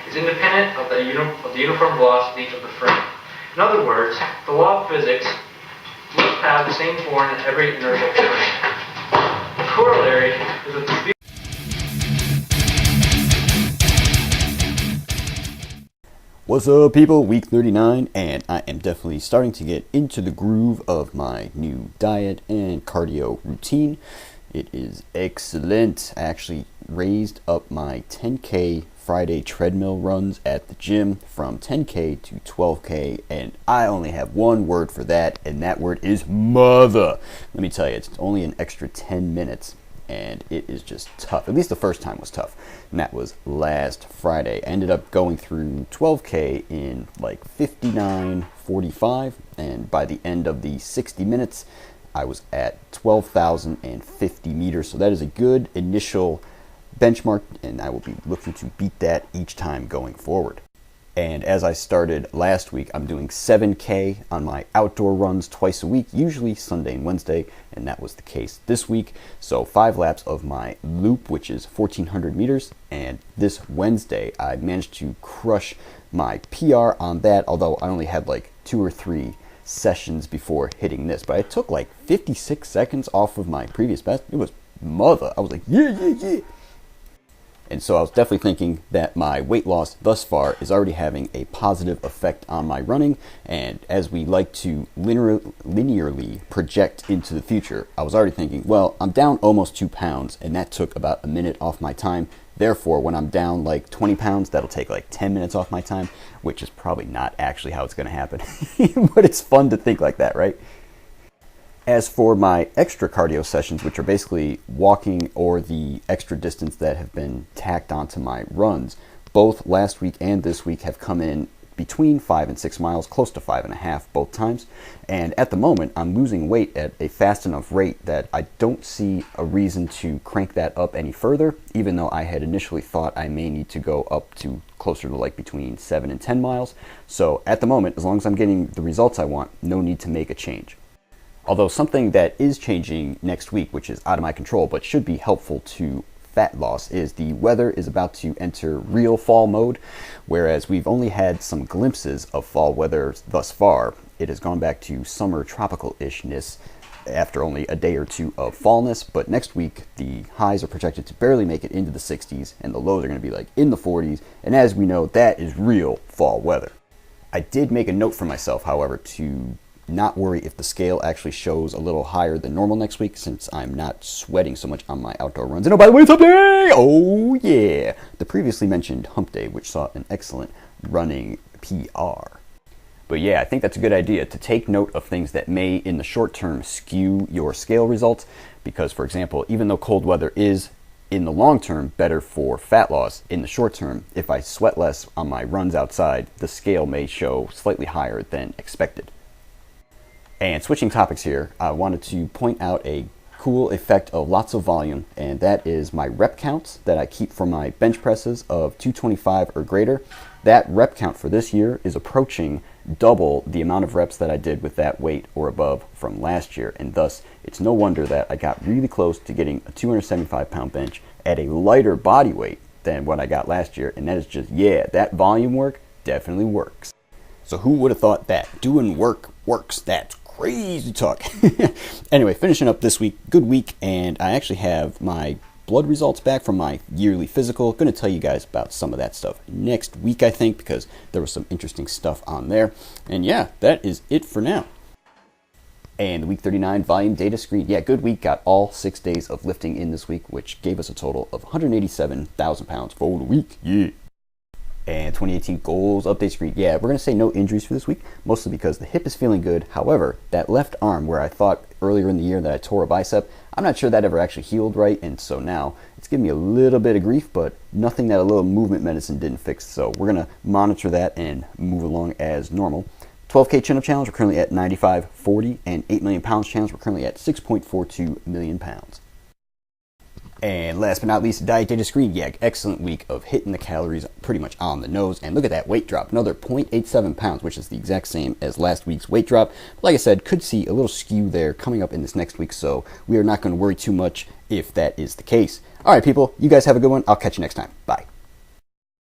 is independent of the uniform velocity of the frame. In other words, the law of physics must have the same form in every inertial frame. The corollary is that the speed. What's up, people? Week 39, and I am definitely starting to get into the groove of my new diet and cardio routine. It is excellent. I actually raised up my 10K Friday treadmill runs at the gym from 10K to 12K, and I only have one word for that, and that word is mother. Let me tell you, it's only an extra 10 minutes. And it is just tough. At least the first time was tough. And that was last Friday. I ended up going through 12K in like 59:45. And by the end of the 60 minutes, I was at 12,050 meters. So that is a good initial benchmark. And I will be looking to beat that each time going forward. And as I started last week, I'm doing 7K on my outdoor runs twice a week, usually Sunday and Wednesday, and that was the case this week. So 5 laps of my loop, which is 1,400 meters, and this Wednesday I managed to crush my PR on that, although I only had like 2 or 3 sessions before hitting this. But I took like 56 seconds off of my previous best. It was mother. I was like, yeah. And so I was definitely thinking that my weight loss thus far is already having a positive effect on my running. And as we like to linearly project into the future, I was already thinking, well, I'm down almost 2 pounds, and that took about a minute off my time. Therefore, when I'm down like 20 pounds, that'll take like 10 minutes off my time, which is probably not actually how it's going to happen. But it's fun to think like that, right? As for my extra cardio sessions, which are basically walking or the extra distance that have been tacked onto my runs, both last week and this week have come in between 5 and 6 miles, close to 5.5 both times. And at the moment, I'm losing weight at a fast enough rate that I don't see a reason to crank that up any further, even though I had initially thought I may need to go up to closer to like between 7 and 10 miles. So at the moment, as long as I'm getting the results I want, no need to make a change. Although something that is changing next week, which is out of my control but should be helpful to fat loss, is the weather is about to enter real fall mode. Whereas we've only had some glimpses of fall weather thus far, it has gone back to summer tropical-ishness after only a day or two of fallness. But next week, the highs are projected to barely make it into the 60s, and the lows are going to be like in the 40s. And as we know, that is real fall weather. I did make a note for myself, however, to not worry if the scale actually shows a little higher than normal next week, since I'm not sweating so much on my outdoor runs. And oh, by the way, it's hump day! Oh yeah! The previously mentioned hump day, which saw an excellent running PR. But yeah, I think that's a good idea to take note of things that may in the short term skew your scale results, because for example, even though cold weather is in the long term better for fat loss, in the short term, if I sweat less on my runs outside, the scale may show slightly higher than expected. And switching topics here, I wanted to point out a cool effect of lots of volume, and that is my rep counts that I keep for my bench presses of 225 or greater. That rep count for this year is approaching double the amount of reps that I did with that weight or above from last year, and thus it's no wonder that I got really close to getting a 275 pound bench at a lighter body weight than what I got last year. And that is just, yeah, that volume work definitely works. So who would have thought that doing work works? That's crazy talk. Anyway, finishing up this week, good week, and I actually have my blood results back from my yearly physical. Going to tell you guys about some of that stuff next week, I think, because there was some interesting stuff on there. And yeah, that is it for now. And the week 39 volume data screen. Yeah, good week. Got all 6 days of lifting in this week, which gave us a total of 187,000 pounds for the week. Yeah. And 2018 goals update screen. Yeah, we're going to say no injuries for this week, mostly because the hip is feeling good. However, that left arm where I thought earlier in the year that I tore a bicep, I'm not sure that ever actually healed right. And so now it's giving me a little bit of grief, but nothing that a little movement medicine didn't fix. So we're going to monitor that and move along as normal. 12K chin-up challenge, we're currently at 95.40, and 8 million pounds challenge, we're currently at 6.42 million pounds. And last but not least, diet data screen. Yeah, excellent week of hitting the calories pretty much on the nose. And look at that weight drop, another 0.87 pounds, which is the exact same as last week's weight drop. But like I said, could see a little skew there coming up in this next week, so we are not going to worry too much if that is the case. All right, people, you guys have a good one. I'll catch you next time. Bye.